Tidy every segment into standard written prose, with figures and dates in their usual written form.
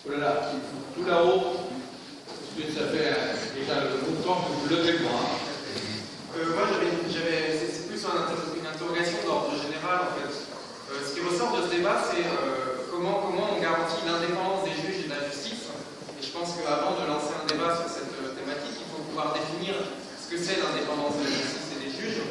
Oh là là, tout là-haut, parce que ça fait déjà longtemps que vous levez le bras. Moi, c'est plus une interrogation d'ordre général, en fait. Ce qui ressort de ce débat, c'est comment on garantit l'indépendance des juges et de la justice. Et je pense qu'avant de lancer un débat sur cette thématique, il faut pouvoir définir ce que c'est l'indépendance de la justice et des juges.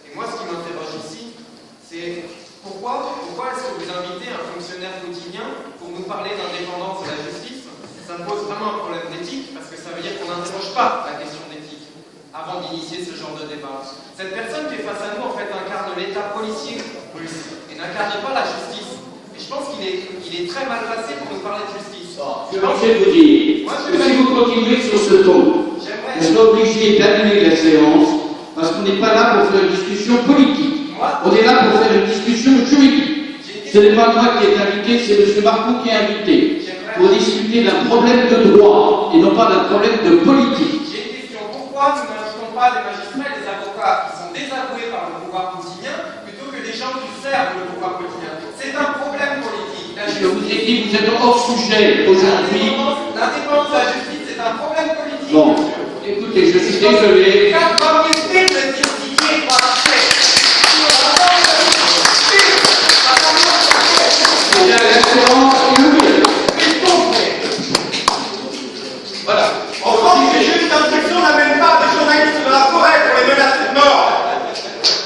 Et moi, ce qui m'interroge ici, c'est pourquoi est-ce que vous invitez un fonctionnaire quotidien pour nous parler d'indépendance de la justice? Ça me pose vraiment un problème d'éthique, parce que ça veut dire qu'on n'interroge pas la question d'éthique avant d'initier ce genre de débat. Cette personne qui est face à nous, en fait, incarne l'état policier russe et n'incarne pas la justice. Et je pense qu'il est très mal placé pour nous parler de justice. Je vais vous dire, si vous continuez sur ce ton, vous serez obligé d'annuler la séance, parce qu'on n'est pas là pour faire une discussion politique. On est là pour faire une discussion juridique. Ce n'est pas moi qui est invité, c'est M. Marcoux qui est invité. Pour discuter d'un problème de droit et non pas d'un problème de politique. J'ai une question. Pourquoi nous n'invitons pas les magistrats et les avocats qui sont désavoués par le pouvoir quotidien plutôt que des gens qui servent le pouvoir quotidien? C'est un problème politique. Je vous ai dit, vous êtes hors sujet aujourd'hui. L'indépendance de la justice, c'est un problème politique. Bon, écoutez, je suis désolé. La séance est ouverte. Voilà. En France, les juges d'instruction n'amènent pas des journalistes de la forêt pour les menacer de mort.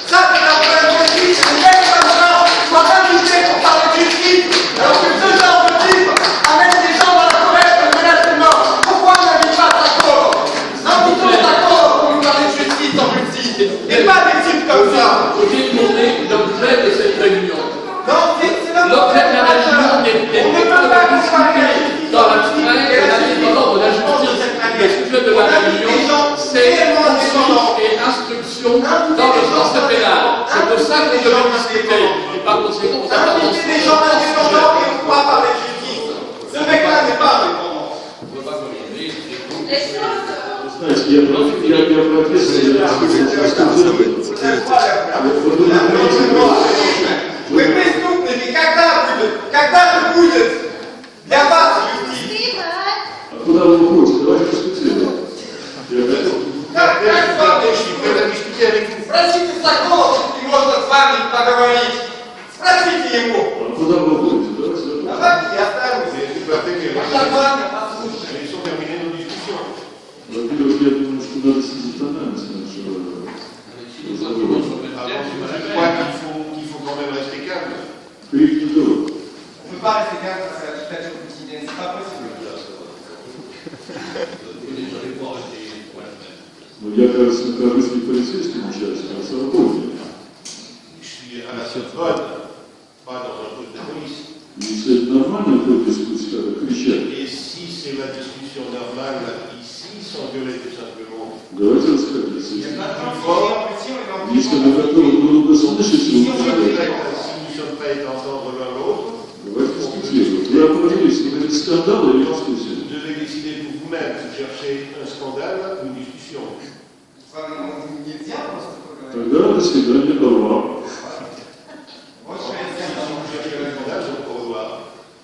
Ça, c'est un problème politique. C'est même pas ça. Soit invité pour parler de justice, alors que ce genre de type amène des gens dans la forêt pour les menacer de mort. Pourquoi on n'invite pas Sakov? Invitons Sakov pour nous parler de justice en Russie. Et pas des types comme ça. J'ai demandé l'objet de cette réunion. Non, c'est l'objet de la réunion n'est pas de discuter dans l'abstrait de l'indépendance de la justice. Le sujet de la réunion, c'est poursuite et instruction dans le sens pénal. C'est pour ça qu'on devait discuter. Et par conséquent, vous avez avancé. Des gens indépendants et on pourra parler de justice. Ce mec-là n'est pas indépendant. Est-ce qu'il y a pas fait, Вы преступники, когда же будет для вас юстиция? А куда вы уходите? Давайте дискутируем. Как с вами дискутировать? Спросите Соколова, если можно с вами поговорить. Спросите ему. А куда вы уходите? Давайте я останусь. Нормально, послушай. Я думаю, что надо снизить тональность нашего. Il faut quand même rester calme. On ne peut pas rester calme face à la dictature quotidienne, c'est pas possible. Но я, кажется, нахожусь не полицейским участником, а свободным. Je suis à la Sorbonne, pas dans un poste de police. Если это нормально, то дискуссия, кричать. Et si c'est la discussion normale ici, sans gueuler tout simplement. Давайте расходиться. Il y a plein de gens qui sont ici, on est Если мы готовы друг друга слышать, Si nous ne sommes pas à entendre l'un l'autre, давайте дискутировать. Вы определились, вы хотите скандал или дискуссию? vous devez décider pour vous-même si vous cherchez un scandale ou une discussion. Тогда до свидания, до вам. Вот Si vous cherchez un scandale, donc au revoir.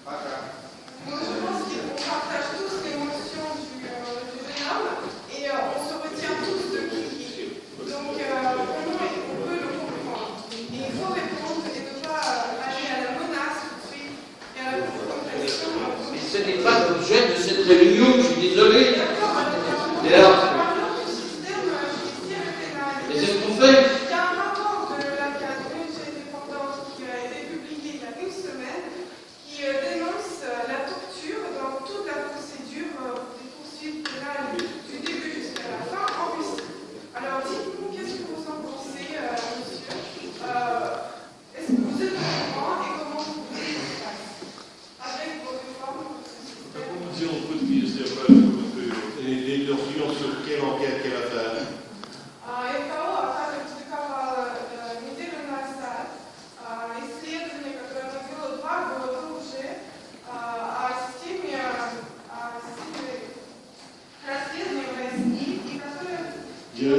Je pense qu'on partage tous l'émotion du jeune homme et on se retient tous de qui. Donc, vraiment, on peut le comprendre. Et il faut répondre et ne pas aller à la menace tout de suite et à la confrontation. Mais ce n'est pas l'objet de cette réunion, je suis désolé. Et alors, mais c'est ce qu'on fait. Il y a un rapport de la ONG indépendante qui a été publié il y a une semaine qui dénonce la torture dans toute la procédure des poursuites pénales du début jusqu'à la fin en Russie. Alors dites-nous, qu'est-ce que vous en pensez, monsieur? Est-ce que vous êtes au courant et comment vous voulez que ça se passe avec vos réformes de ce système? Les tortures sur quelle enquête, quelle affaire? НКО оказывается неделю назад исследование, которое провело 2 года уже о системе расследования в России, и которое... Les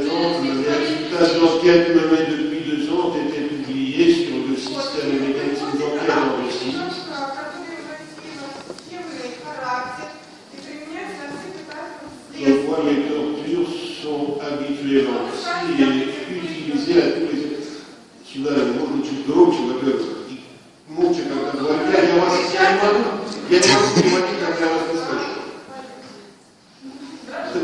résultats d'enquête menés depuis 2 ans ont été publiés sur le système et mécanisme d'enquête en Russie. Которые в России носят системный характер. moi, les tortures sont habituellement utilisées à tous les... Сюда можно чуть громче, во-первых, и молча как-то говорить. Я не могу переводить, когда я вас не слышу.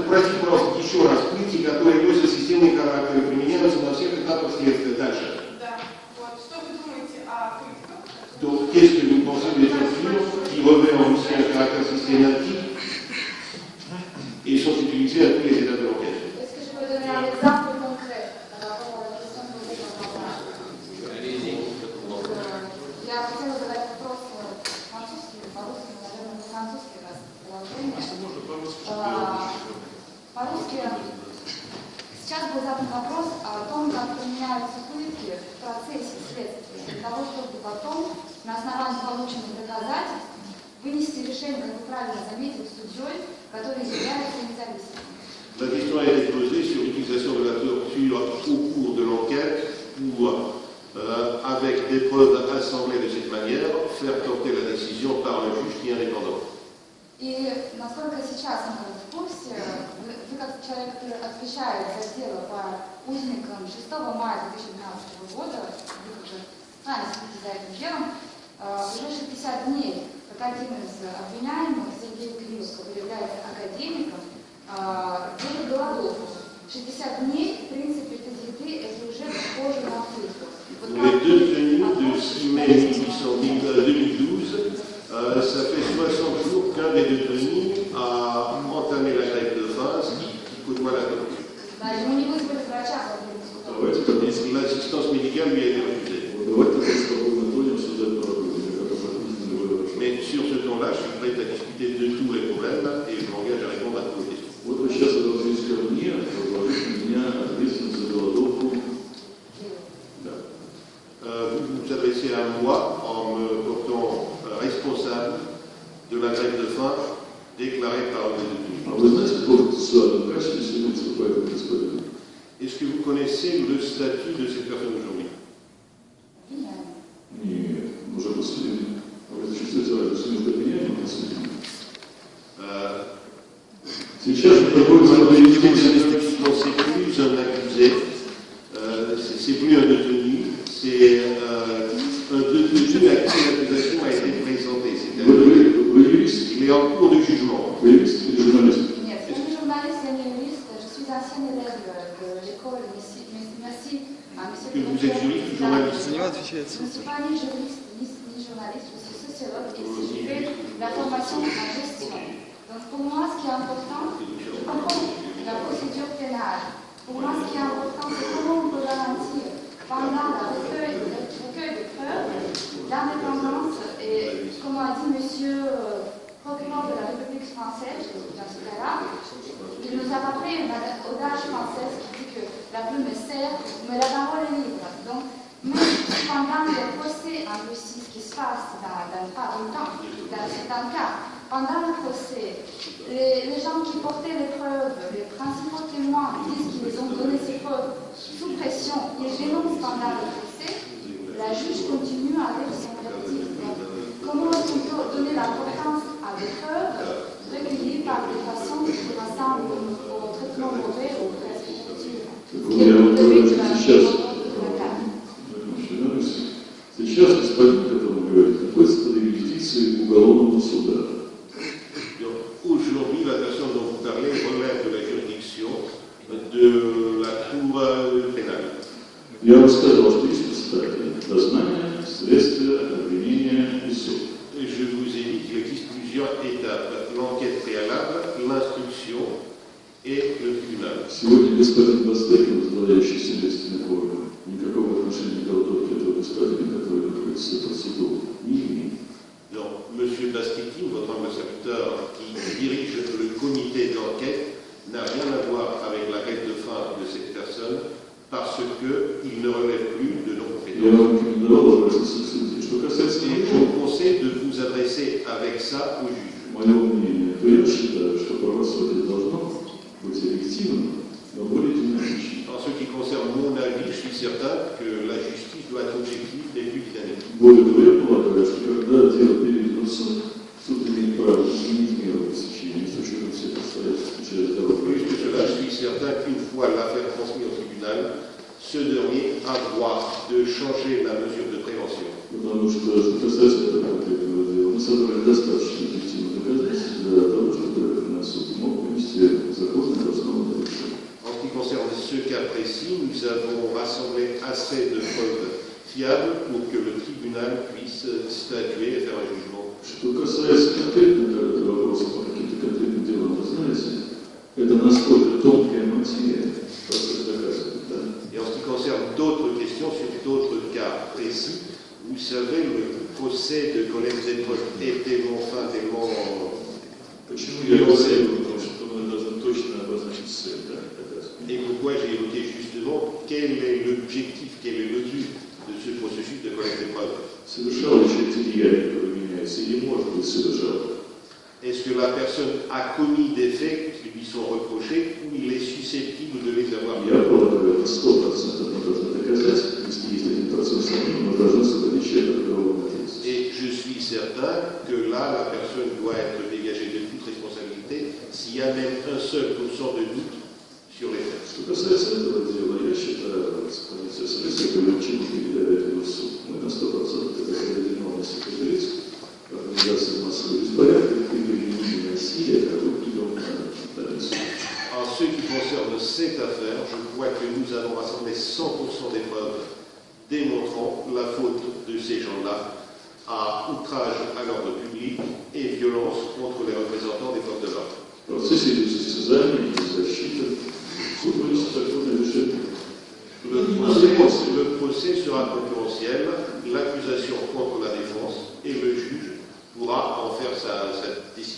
Простите, пожалуйста, еще раз. Пытки, которые носят системный характер, применяются на всех этапах следствия. Дальше. Да. Вот. Что вы думаете о пытках? Donc, qu'est-ce que vous pensez des tortures qui revêtent en aussi un caractère systématique et sont utilisées à tous les étapes de l'enquête? Est-ce que je peux donner un exemple concret par rapport à la question posée par Barbara? Я хотела задать вопрос французский, по-русски, наверное, французский раз положение. По-русски сейчас был задан вопрос о том, как применяются пытки в процессе следствия, для того, чтобы потом на основании полученных доказательств вынести решение, как вы правильно заметили, судьей, который является независимым. La question a été posée sur l'utilisation de la torture au cours de l'enquête pour, avec des preuves assemblées de cette manière, faire porter la décision par le juge qui est indépendant. И насколько сейчас мы в курсе, вы как человек, который отвечает за дело по узникам 6 мая 2012 года, вы уже сами следите за этим делом, уже 60 дней, как один из обвиняемых, Сергей Кривов, который является академиком, делает голодовку. 60 дней, в принципе, этой еды, это уже похоже на пытку. Les deux tenues de 6 mai 2012, ça fait 60 jours qu'un des deux tenus a entamé la grève de faim, ce qui côtoie la torture. L'assistance médicale lui a été refusée. Mais sur ce temps-là, je suis prêt à discuter de tous les problèmes et je m'engage à répondre à toutes vos questions. Вот вы сейчас обратились ко мне, возложите меня ответственность за голодовку. Vous vous adressez à moi en me portant responsable de la grève de faim déclarée par le détenu. А вы знаете, в каком процессуальном качестве сегодня выступает этот господин? Est-ce que vous connaissez le statut de cette personne aujourd'hui? Нет, уже подсудимый. Вы чувствуете разницу между обвиняемым и подсудимым? Сейчас мы проходим c'est plus un accusé, c'est plus un détenu, c'est un détenu à qui l'accusation a été présentée. Il est en cours de jugement. Вы юрист или журналист? Нет, я не журналист, я не юрист, je suis ancien élève de l'école, merci, monsieur Que vous êtes juriste ou journaliste? Je ne suis pas ni juriste, ni journaliste, je suis sociologue et j'ai fait la formation en gestion. Donc pour moi, ce qui est important, je comprends la procédure pénale. Pour moi, ce qui est important, c'est comment on peut garantir pendant le recueil de preuves l'indépendance et, comme a dit monsieur procureur de la République française, dans ce cas-là, il nous a rappelé une audace française qui dit que la plume est serre, mais la parole est libre. Donc, même pendant le procès en Russie, ce qui se passe dans pas longtemps, dans certains cas, pendant le procès, les gens qui portaient les preuves, les principaux témoins disent qu'ils ont donné ces preuves sous pression, ils dénoncent pendant le procès, la juge continue avec son verdict. Comment est-ce qu'on peut donner l'importance à des preuves recueillies par des façons qui ressemblent au traitement mauvais ou presque inutile? Сейчас господин, которому говорит, находится под юрисдикцией уголовного суда. Aujourd'hui, la personne dont vous parlez relève de la juridiction de la cour pénale. Я вам сказал, что есть представители дознания, следствия, обвинения и суд. Je vous ai dit qu'il existe plusieurs étapes. L'enquête préalable, l'instruction et le tribunal. Сегодня господин Бастекин, возглавляющий следственный орган, никакого отношения к голодовке этого господина, который находится под судом, не имеет. Donc, M. Bastikin, votre humble serviteur qui dirige le comité d'enquête, n'a rien à voir avec la grève de faim de cette personne parce qu'il ne relève plus de nos compétences. Et je vous conseille de vous adresser avec ça au juge. Мое мнение, то я считаю, что правосудие должно быть объективным, но более динамичным. En ce qui concerne mon avis, je suis certain que la justice doit être objective et plus dynamique. Более того, я полагаю, что когда дело перейдет в суд, суд имеет право изменить меру пресечения ministre, je ne sais pas ça. Plus que cela, je suis certain qu'une fois l'affaire transmise au tribunal, ce dernier a droit de changer la mesure de prévention. Потому что касается конкретного дела, мы собрали достаточно объективных доказательств для того, чтобы суд мог вынести законное обоснованное решение. En ce qui concerne ce cas précis, nous avons rassemblé assez de preuves fiables pour que le tribunal puisse statuer et faire un jugement. Что касается конкретного вопроса по каким-то конкретным делам, вы знаете, это насколько тонкая материя, процесс доказывает, да? Et en ce qui concerne d'autres questions sur d'autres cas précis, vous savez, le procès de Colette Zedmold est tellement fin, tellement... Почему я говорю, потому что мы должны точно обозначить цель, да, доказывания. Et pourquoi j'ai évoqué justement quel est l'objectif, quel est le but de ce processus de Colette Zedmold. Совершал ли человек те деяния, которые меняются, или, может быть, совершал? Est-ce que la personne a commis des faits qui lui sont reprochés ou il est susceptible de les avoir Я полагаю, на 100% мы должны доказать, если есть один процент сомнений, мы должны освободить человека от уголовной ответственности. Et je suis certain que là, la personne doit être dégagée de toute responsabilité s'il y a même un seul % de doute sur les faits. Что касается этого дела, я считаю, позиция следствия привлечения передавать его в суд. Мы на 100% доказали виновность этих лиц, организации массовых беспорядков и применение насилия, как бы приемная полиция. En ce qui concerne cette affaire, je crois que nous avons rassemblé 100% des preuves démontrant la faute de ces gens-là à outrage à l'ordre public et violence contre les représentants des forces de l'ordre. В процессе идут состязания и защита. Суд вынесет законное решение. Le procès sera concurrentiel, l'accusation contre la défense et le juge pourra en faire sa décision.